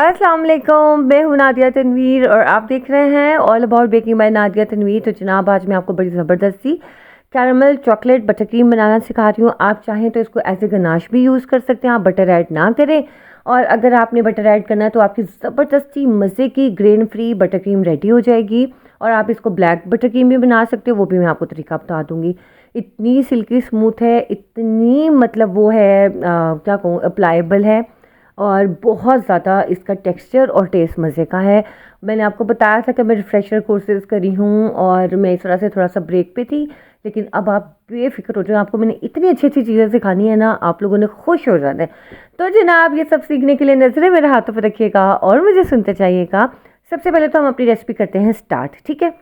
अस्सलाम वालेकुम, मैं हूँ नादिया तनवीर और आप देख रहे हैं all about baking by Nadia Tanveer. तो जनाब आज मैं आपको बड़ी ज़बरदस्ती कैरमल चॉकलेट बटर क्रीम बनाना सिखा रही हूँ। आप चाहें तो इसको एज ए गनाश भी यूज़ कर सकते हैं, आप बटर ऐड ना करें। और अगर आपने बटर ऐड करना है तो आपकी ज़बरदस्ती मज़े की grain free butter cream ready हो जाएगी। और आप इसको ब्लैक बटर क्रीम भी बना सकते हो, वो भी मैं आपको तरीका बता दूँगी। इतनी सिल्की स्मूथ है, इतनी मतलब वो है क्या कहूँ, अप्लाइबल है और बहुत ज़्यादा इसका टेक्सचर और टेस्ट मज़े का है। मैंने आपको बताया था कि मैं रिफ़्रेशर कोर्सेज़ करी हूँ और मैं इस तरह से थोड़ा सा ब्रेक पे थी, लेकिन अब आप बेफ़िक्र हो जाओ, आपको मैंने इतनी अच्छी अच्छी चीज़ें सिखानी है ना, आप लोगों ने खुश हो जाना है। तो जनाब ये सब सीखने के लिए नज़रें मेरे हाथों पर रखिएगा और मुझे सुनते जाइएगा। सबसे पहले तो हम अपनी रेसिपी करते हैं स्टार्ट, ठीक है।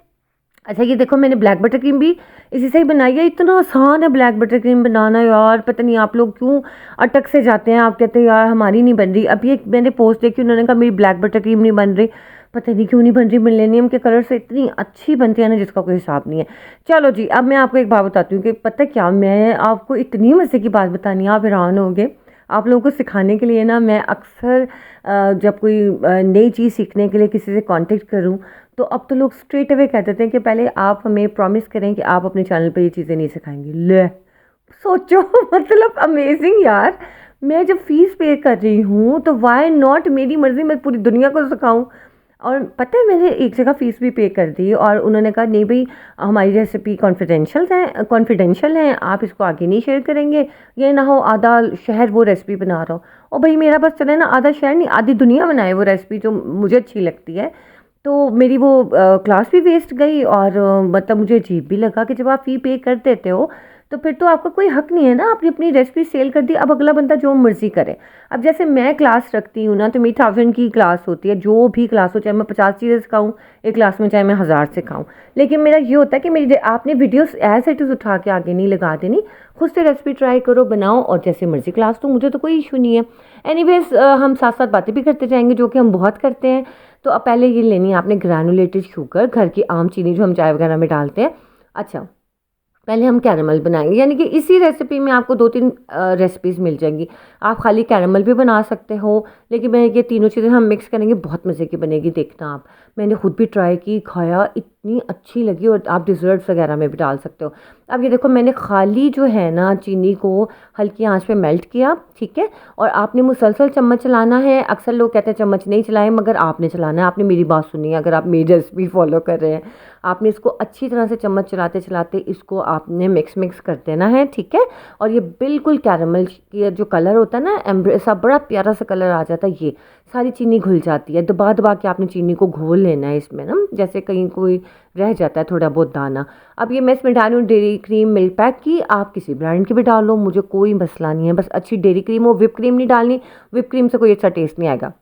अच्छा ये देखो, मैंने ब्लैक बटर क्रीम भी इसी से ही बनाई है। इतना आसान है ब्लैक बटर क्रीम बनाना यार, पता नहीं आप लोग क्यों अटक से जाते हैं। आप कहते हैं यार हमारी नहीं बन रही। अभी एक मैंने पोस्ट देखी, उन्होंने कहा मेरी ब्लैक बटर क्रीम नहीं बन रही। पता नहीं क्यों नहीं बन रही, मिलेनियम के कलर से इतनी अच्छी बनती है ना जिसका कोई हिसाब नहीं है। चलो जी, अब मैं आपको एक बात बताती हूँ कि पता क्या, मैं आपको इतनी मज़े की बात बतानी है, आप हैरान होंगे। आप लोगों को सिखाने के लिए ना मैं अक्सर जब कोई नई चीज़ सीखने के लिए किसी से कांटेक्ट करूं, तो अब तो लोग स्ट्रेट अवे कह देते हैं कि पहले आप हमें प्रॉमिस करें कि आप अपने चैनल पे ये चीज़ें नहीं सिखाएंगे। ले सोचो मतलब अमेजिंग यार। मैं जब फीस पे कर रही हूँ तो वाई नॉट, मेरी मर्ज़ी, मैं पूरी दुनिया को सिखाऊं। और पता है मैंने एक जगह फ़ीस भी पे कर दी और उन्होंने कहा नहीं भाई, हमारी रेसिपी कॉन्फिडेंशियल है, आप इसको आगे नहीं शेयर करेंगे, ये ना हो आधा शहर वो रेसिपी बना रहा हो। और भाई मेरा बस चले ना, आधा शहर नहीं आधी दुनिया बनाए वो रेसिपी जो मुझे अच्छी लगती है। तो मेरी वो क्लास भी वेस्ट गई और मतलब मुझे अजीब भी लगा कि जब आप फ़ी पे कर देते हो तो फिर तो आपका कोई हक नहीं है ना, आपने अपनी रेसिपी सेल कर दी, अब अगला बंदा जो मर्ज़ी करे। अब जैसे मैं क्लास रखती हूँ ना, तो मेरी 1000 की क्लास होती है, जो भी क्लास हो, चाहे मैं 50 चीज़ें सिखाऊँ एक क्लास में, चाहे मैं 1000 सिखाऊँ। लेकिन मेरा ये होता है कि मेरी आपने वीडियोस एज इट इज़ उठा के आगे नहीं लगा देनी, खुद से रेसिपी ट्राई करो, बनाओ और जैसे मर्ज़ी क्लास, तो मुझे तो कोई इशू नहीं है। एनीवेज हम साथ साथ बातें भी करते जाएंगे, जो कि हम बहुत करते हैं। तो अब पहले ये लेनी है आपने ग्रैनुलेटेड शुगर, घर की आम चीनी जो हम चाय वगैरह में डालते हैं। अच्छा पहले हम कैरमल बनाएंगे, यानी कि इसी रेसिपी में आपको 2-3 रेसिपीज़ मिल जाएंगी। आप खाली कैरमल भी बना सकते हो, लेकिन मैं ये तीनों चीज़ें हम मिक्स करेंगे, बहुत मज़े की बनेगी, देखना आप। मैंने खुद भी ट्राई की, खाया, इतनी अच्छी लगी। और आप डिज़र्ट्स वगैरह में भी डाल सकते हो। अब ये देखो, मैंने खाली जो है ना चीनी को हल्की आंच पे मेल्ट किया, ठीक है। और आपने मुसलसल चम्मच चलाना है। अक्सर लोग कहते हैं चम्मच नहीं चलाएं, मगर आपने चलाना है। आपने मेरी बात सुनी है, अगर आप मेरी रेसिपी फॉलो कर रहे हैं, आपने इसको अच्छी तरह से चम्मच चलाते चलाते इसको आपने मिक्स कर देना है, ठीक है। और ये बिल्कुल कैरमल की जो कलर होता है ना, ऐसा बड़ा प्यारा सा कलर आ जाता है, ये सारी चीनी घुल जाती है। दबा दबा के आपने चीनी को घोल लेना है इसमें ना, जैसे कहीं कोई रह जाता है थोड़ा बहुत दाना। अब ये मैं इसमें डाली हूँ डेयरी क्रीम मिल्क पैक की, आप किसी ब्रांड की भी डालो, मुझे कोई मसला नहीं है, बस अच्छी डेयरी क्रीम हो। विप क्रीम नहीं डालनी, विप क्रीम से कोई अच्छा टेस्ट नहीं आएगा।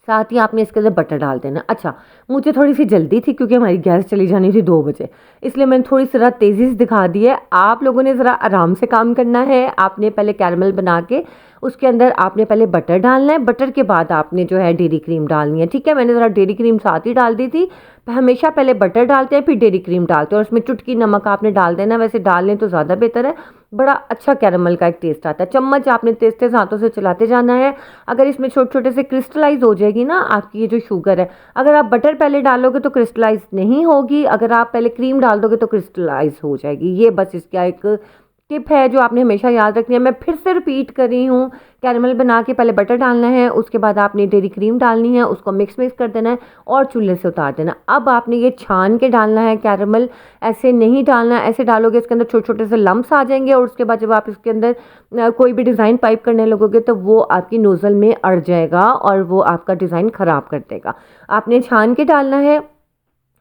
साथ ही आपने इसके अंदर बटर डाल देना। अच्छा मुझे थोड़ी सी जल्दी थी क्योंकि हमारी गैस चली जानी थी 2 बजे, इसलिए मैंने थोड़ी सी ज़रा तेज़ी से दिखा दी है। आप लोगों ने ज़रा आराम से काम करना है। आपने पहले कैरमल बना के उसके अंदर आपने पहले बटर डालना है, बटर के बाद आपने जो है डेयरी क्रीम डालनी है, ठीक है। मैंने ज़रा डेयरी क्रीम साथ ही डाल दी थी। हमेशा पहले बटर डालते हैं फिर डेयरी क्रीम डालते हैं, और उसमें चुटकी नमक आपने डाल देना। वैसे डाल लें तो ज़्यादा बेहतर है, बड़ा अच्छा कैरमल का एक टेस्ट आता है। चम्मच आपने तेज तेज हाथों से चलाते जाना है। अगर इसमें छोटे छोटे से क्रिस्टलाइज हो जाएगी ना आपकी ये जो शुगर है, अगर आप बटर पहले डालोगे तो क्रिस्टलाइज नहीं होगी, अगर आप पहले क्रीम डाल दोगे तो क्रिस्टलाइज हो जाएगी। ये बस इसका एक टिप है जो आपने हमेशा याद रखनी है। मैं फिर से रिपीट कर रही हूँ, कैरमल बना के पहले बटर डालना है, उसके बाद आपने डेयरी क्रीम डालनी है, उसको मिक्स कर देना है और चूल्हे से उतार देना। अब आपने ये छान के डालना है कैरमल, ऐसे नहीं डालना। ऐसे डालोगे इसके अंदर छोटे छोटे से लम्प्स आ जाएंगे, और उसके बाद जब आप इसके अंदर कोई भी डिज़ाइन पाइप करने लगोगे तो वो आपकी नोज़ल में अड़ जाएगा और वो आपका डिज़ाइन ख़राब कर देगा। आपने छान के डालना है।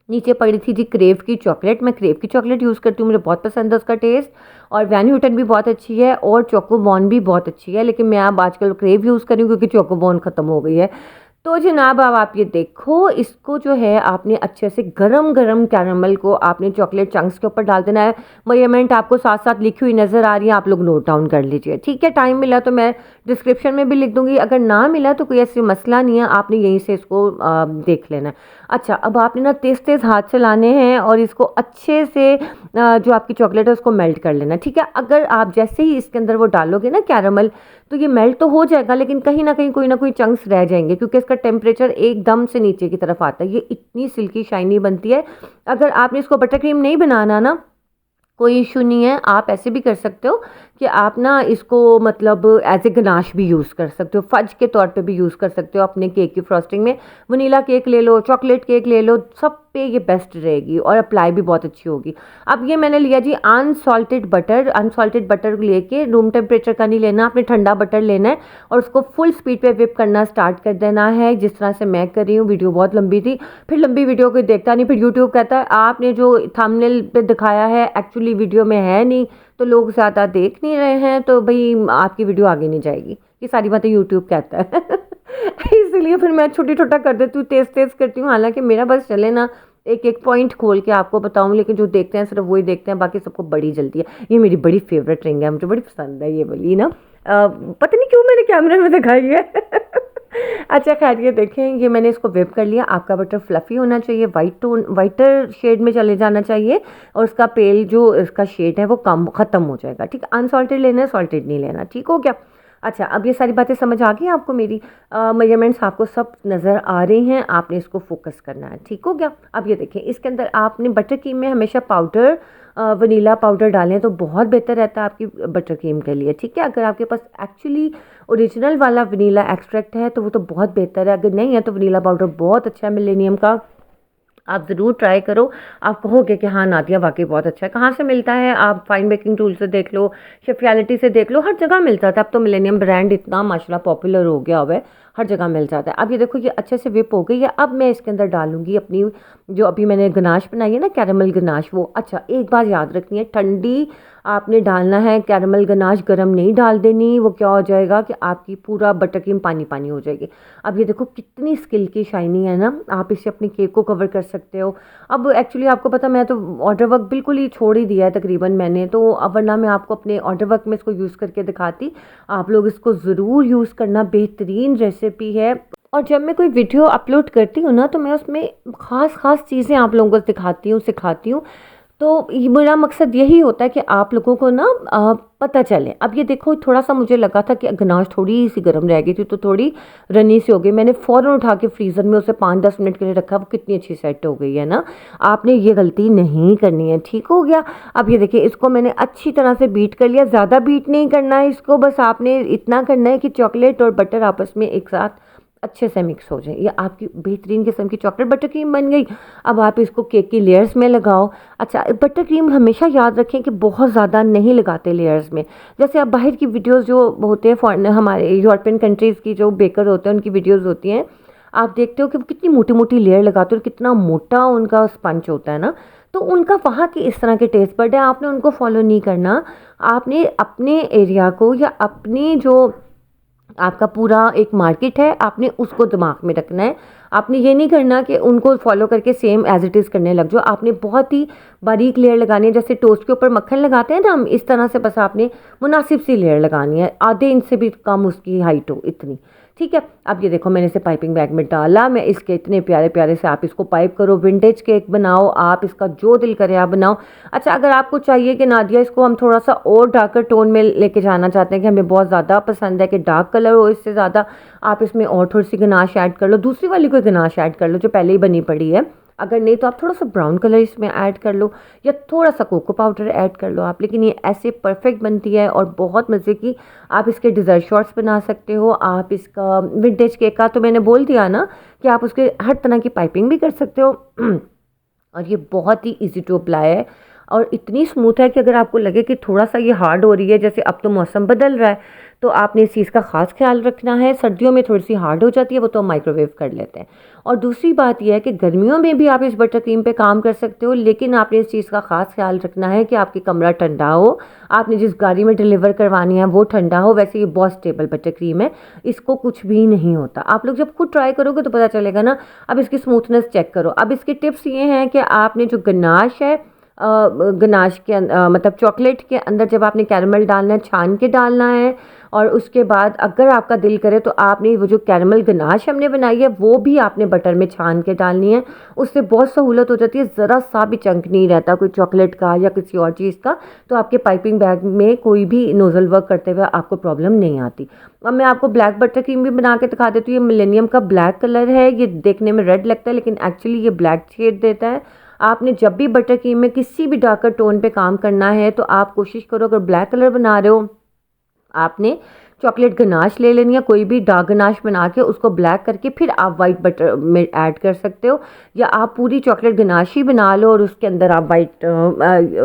नीचे पड़ी थी जी क्रेव की चॉकलेट, मैं क्रेव की चॉकलेट यूज़ करती हूँ, मुझे बहुत पसंद है उसका टेस्ट। और वैन ह्यूटन भी बहुत अच्छी है और चोकोबॉन भी बहुत अच्छी है, लेकिन मैं अब आजकल क्रेव यूज़ कर रही हूँ क्योंकि चोकोबॉन ख़त्म हो गई है। तो जनाब अब आप ये देखो, इसको जो है आपने अच्छे से गरम गरम कैरमल को आपने चॉकलेट चंक्स के ऊपर डाल देना है। मेजरमेंट आपको साथ साथ लिखी हुई नज़र आ रही है, आप लोग नोट डाउन कर लीजिए, ठीक है। टाइम मिला तो मैं डिस्क्रिप्शन में भी लिख दूंगी, अगर ना मिला तो कोई ऐसी मसला नहीं है, आपने यहीं से इसको देख लेना है। अच्छा अब आपने ना तेज़ तेज़ हाथ चलाने हैं और इसको अच्छे से जो आपकी चॉकलेट है उसको मेल्ट कर लेना है, ठीक है। अगर आप जैसे ही इसके अंदर वो डालोगे ना कैरमल, तो ये मेल्ट तो हो जाएगा, लेकिन कहीं ना कहीं कोई ना कोई चंक्स रह जाएंगे क्योंकि इसका इसका टेम्परेचर एकदम से नीचे की तरफ आता है। ये इतनी सिल्की शाइनी बनती है। अगर आपने इसको बटर क्रीम नहीं बनाना ना, कोई इशू नहीं है, आप ऐसे भी कर सकते हो कि आप ना इसको मतलब एज ए गनाश भी यूज़ कर सकते हो, फज के तौर पे भी यूज़ कर सकते हो अपने केक की फ्रॉस्टिंग में। वनीला केक ले लो, चॉकलेट केक ले लो, सब पे ये बेस्ट रहेगी और अप्लाई भी बहुत अच्छी होगी। अब ये मैंने लिया जी अनसॉल्टेड बटर। अनसॉल्टेड बटर लेके रूम टेम्परेचर का नहीं लेना, आपने ठंडा बटर लेना है और उसको फुल स्पीड पे विप करना स्टार्ट कर देना है, जिस तरह से मैं कर रही हूँ। वीडियो बहुत लंबी थी, फिर लंबी वीडियो कोई देखता नहीं, फिर यूट्यूब कहता है आपने जो थंबनेल पे दिखाया है एक्चुअली वीडियो में है नहीं, तो लोग ज़्यादा देख नहीं रहे हैं, तो भाई आपकी वीडियो आगे नहीं जाएगी। ये सारी बातें यूट्यूब कहता है इसलिए फिर मैं छोटी छोटा कर देती हूँ, तेज़ तेज़ करती हूँ। हालांकि मेरा बस चले ना एक एक पॉइंट खोल के आपको बताऊँ, लेकिन जो देखते हैं सिर्फ वही देखते हैं, बाकी सबको बड़ी जल्दी है। ये मेरी बड़ी फेवरेट रिंग है, मुझे बड़ी पसंद है ये वाली ना। पता नहीं क्यों मैंने कैमरे में दिखाई है अच्छा खैर, ये देखें, ये मैंने इसको वेब कर लिया। आपका बटर फ्लफ़ी होना चाहिए, वाइटर शेड में चले जाना चाहिए और उसका पेल जो इसका शेड है वो कम ख़त्म हो जाएगा। ठीक है, अनसॉल्टेड लेना है, सॉल्टेड नहीं लेना। ठीक हो गया। अच्छा, अब ये सारी बातें समझ आ गई आपको, मेरी मेजरमेंट्स आपको सब नज़र आ रही हैं, आपने इसको फोकस करना है। ठीक हो गया। अब ये देखें, इसके अंदर आपने बटर क्रीम में हमेशा पाउडर वनीला पाउडर डालें तो बहुत बेहतर रहता है आपकी बटर क्रीम के लिए। ठीक है, अगर आपके पास एक्चुअली ओरिजिनल वाला वनीला एक्सट्रैक्ट है तो वो तो बहुत बेहतर है, अगर नहीं है तो वनीला पाउडर बहुत अच्छा है मिलेनियम का, आप ज़रूर ट्राई करो। आप कहोगे कि हाँ नादिया वाकई बहुत अच्छा है। कहाँ से मिलता है? आप फाइन बेकिंग टूल से देख लो, शेफियालिटी से देख लो, हर जगह मिलता था। अब तो मिलेनियम ब्रांड इतना माशाल्लाह पॉपुलर हो गया हुआ है, हर जगह मिल जाता है। अब ये देखो, ये अच्छे से विप हो गई है। अब मैं इसके अंदर डालूंगी अपनी जो अभी मैंने गनाश बनाई है ना, कैरेमल गनाश, वो। अच्छा, एक बात याद रखनी है, ठंडी आपने डालना है कैरेमल गनाश, गरम नहीं डाल देनी। वो क्या हो जाएगा कि आपकी पूरा बटर क्रीम पानी पानी हो जाएगी। अब ये देखो कितनी स्किल की शाइनी है ना, आप इससे अपने केक को कवर कर सकते हो। अब एक्चुअली आपको पता, मैं तो ऑर्डर वर्क बिल्कुल ही छोड़ ही दिया है तकरीबन मैंने तो। अब वरना मैं आपको अपने ऑर्डर वर्क में इसको यूज़ करके दिखाती। आप लोग इसको ज़रूर यूज़ करना, बेहतरीन रेसिपी है। और जब मैं कोई वीडियो अपलोड करती हूँ ना, तो मैं उसमें ख़ास चीज़ें आप लोगों को दिखाती हूँ, सिखाती हूँ। तो मेरा मकसद यही होता है कि आप लोगों को ना पता चले। अब ये देखो, थोड़ा सा मुझे लगा था कि गनाश थोड़ी सी गर्म रह गई थी, तो थोड़ी रनी सी हो गई। मैंने फ़ौरन उठा के फ्रीज़र में उसे 5-10 मिनट के लिए रखा, वो कितनी अच्छी सेट हो गई है ना। आपने ये गलती नहीं करनी है। ठीक हो गया। अब ये देखिए, इसको मैंने अच्छी तरह से बीट कर लिया। ज़्यादा बीट नहीं करना है इसको, बस आपने इतना करना है कि चॉकलेट और बटर आपस में एक साथ अच्छे से मिक्स हो जाए। ये आपकी बेहतरीन किस्म की चॉकलेट बटर क्रीम बन गई। अब आप इसको केक की लेयर्स में लगाओ। अच्छा, बटर क्रीम हमेशा याद रखें कि बहुत ज़्यादा नहीं लगाते लेयर्स में। जैसे आप बाहर की वीडियोस जो होते हैं, फॉरेन हमारे यूरोपियन कंट्रीज़ की जो बेकर होते हैं उनकी वीडियोज़ होती हैं, आप देखते हो कि वो कितनी मोटी मोटी लेयर लगाते हो और कितना मोटा उनका स्पंज होता है ना। तो उनका वहाँ के इस तरह के टेस्ट बड है, आपने उनको फॉलो नहीं करना। आपने अपने एरिया को या अपनी जो आपका पूरा एक मार्केट है, आपने उसको दिमाग में रखना है। आपने ये नहीं करना कि उनको फॉलो करके सेम एज इट इज़ करने लग जाओ। आपने बहुत ही बारीक लेयर लगानी है, जैसे टोस्ट के ऊपर मक्खन लगाते हैं ना हम, इस तरह से बस आपने मुनासिब सी लेयर लगानी है, आधे इंच से भी कम उसकी हाइट हो, इतनी। ठीक है। अब ये देखो, मैंने इसे पाइपिंग बैग में डाला। मैं इसके इतने प्यारे प्यारे से, आप इसको पाइप करो, विंटेज केक बनाओ, आप इसका जो दिल करे आप बनाओ। अच्छा, अगर आपको चाहिए कि नादिया इसको हम थोड़ा सा और डार्कर टोन में लेके जाना चाहते हैं, कि हमें बहुत ज़्यादा पसंद है कि डार्क कलर हो इससे ज़्यादा, आप इसमें और थोड़ी सी गनाश ऐड कर लो, दूसरी वाली कोई गनाश ऐड कर लो जो पहले ही बनी पड़ी है। अगर नहीं तो आप थोड़ा सा ब्राउन कलर इसमें ऐड कर लो या थोड़ा सा कोको पाउडर ऐड कर लो आप। लेकिन ये ऐसे परफेक्ट बनती है और बहुत मज़े की। आप इसके डिज़र्ट शॉट्स बना सकते हो। आप इसका विंटेज केक का तो मैंने बोल दिया ना कि आप उसके हर तरह की पाइपिंग भी कर सकते हो और ये बहुत ही ईजी टू अप्लाई है और इतनी स्मूथ है कि अगर आपको लगे कि थोड़ा सा ये हार्ड हो रही है, जैसे अब तो मौसम बदल रहा है, तो आपने इस चीज़ का ख़ास ख्याल रखना है। सर्दियों में थोड़ी सी हार्ड हो जाती है, वो तो माइक्रोवेव कर लेते हैं। और दूसरी बात यह है कि गर्मियों में भी आप इस बटर क्रीम पे काम कर सकते हो, लेकिन आपने इस चीज़ का ख़ास ख्याल रखना है कि आपकी कमरा ठंडा हो, आपने जिस गाड़ी में डिलीवर करवानी है वो ठंडा हो। वैसे ये बहुत स्टेबल बटर क्रीम है, इसको कुछ भी नहीं होता। आप लोग जब खुद ट्राई करोगे तो पता चलेगा ना। अब इसकी स्मूथनेस चेक करो। अब इसके टिप्स ये हैं कि आपने जो गनाश है, गनाश के मतलब चॉकलेट के अंदर जब आपने कैरमल डालना है, छान के डालना है और उसके बाद अगर आपका दिल करे तो आपने वो जो कैरमल गनाश हमने बनाई है वो भी आपने बटर में छान के डालनी है। उससे बहुत सहूलत हो जाती है, ज़रा सा भी चंक नहीं रहता कोई चॉकलेट का या किसी और चीज़ का, तो आपके पाइपिंग बैग में कोई भी नोज़ल वर्क करते हुए आपको प्रॉब्लम नहीं आती। अब मैं आपको ब्लैक बटर क्रीम भी बना के दिखा देती हूँ। ये मिलेनियम का ब्लैक कलर है, ये देखने में रेड लगता है लेकिन एक्चुअली ये ब्लैक शेड देता है। आपने जब भी बटर क्रीम में किसी भी डार्कर टोन पे काम करना है तो आप कोशिश करो, अगर ब्लैक कलर बना रहे हो आपने चॉकलेट गनाश ले लेनी है, कोई भी डार्क गनाश बना के उसको ब्लैक करके फिर आप वाइट बटर में ऐड कर सकते हो, या आप पूरी चॉकलेट गनाश ही बना लो और उसके अंदर आप वाइट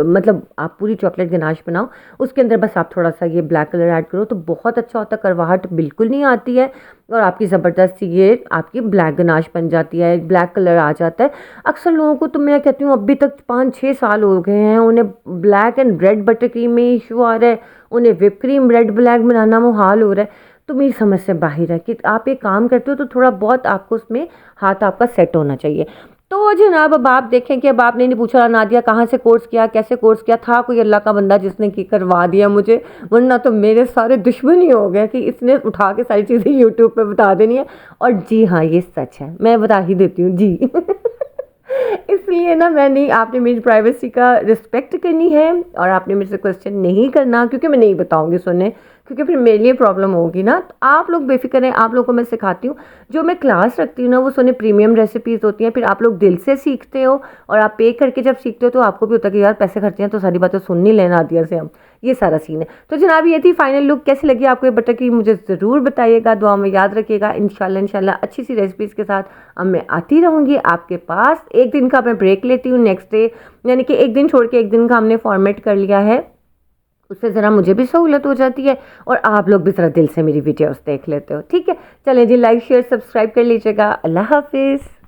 मतलब आप पूरी चॉकलेट गनाश बनाओ, उसके अंदर बस आप थोड़ा सा ये ब्लैक कलर ऐड करो तो बहुत अच्छा होता है, करवाहट बिल्कुल नहीं आती है और आपकी ज़बरदस्त ये आपकी ब्लैक गनाश बन जाती है, ब्लैक कलर आ जाता है। अक्सर लोगों को तो मैं कहती हूँ अभी तक 5-6 साल हो गए हैं उन्हें black and red butter cream में इशू आ रहा है, उन्हें विप क्रीम रेड ब्लैक बनाना मुहाल हो रहा है। तो मेरी समझ से बाहर है कि आप एक काम करते हो तो थोड़ा बहुत आपको उसमें हाथ आपका सेट होना चाहिए। तो जनाब अब आप देखें कि अब आपने नहीं पूछा नादिया कहाँ से कोर्स किया, कैसे कोर्स किया, था कोई अल्लाह का बंदा जिसने की करवा दिया मुझे, वरना तो मेरे सारे दुश्मन ही हो गए कि इसने उठा के सारी चीज़ें यूट्यूब पे बता देनी है। और जी हाँ ये सच है, मैं बता ही देती हूँ जी इसलिए ना मैं नहीं, आपने मेरी प्राइवेसी का रिस्पेक्ट करनी है और आपने मेरे से क्वेश्चन नहीं करना क्योंकि मैं नहीं बताऊंगी सुने, क्योंकि फिर मेरे लिए प्रॉब्लम होगी ना। तो आप लोग बेफिक्र हैं, आप लोगों को मैं सिखाती हूँ, जो मैं क्लास रखती हूँ ना वो सुने प्रीमियम रेसिपीज़ होती हैं, फिर आप लोग दिल से सीखते हो और आप पे करके जब सीखते हो तो आपको भी होता है कि यार पैसे खर्चे हैं तो सारी बातें सुन नहीं लेना दिया से हम, ये सारा सीन है। तो जनाब ये थी फाइनल लुक, कैसी लगी आपको ये बटर क्रीम मुझे ज़रूर बताइएगा, दुआ में याद रखिएगा। इंशाल्लाह अच्छी सी रेसिपीज़ के साथ अब मैं आती रहूँगी आपके पास। एक दिन का मैं ब्रेक लेती हूँ, नेक्स्ट डे यानी कि एक दिन छोड़ के एक दिन का हमने फॉर्मेट कर लिया है, उससे ज़रा मुझे भी सहूलत हो जाती है और आप लोग भी ज़रा दिल से मेरी वीडियोस देख लेते हो। ठीक है, चलें जी, लाइक शेयर सब्सक्राइब कर लीजिएगा। अल्लाह हाफिज़।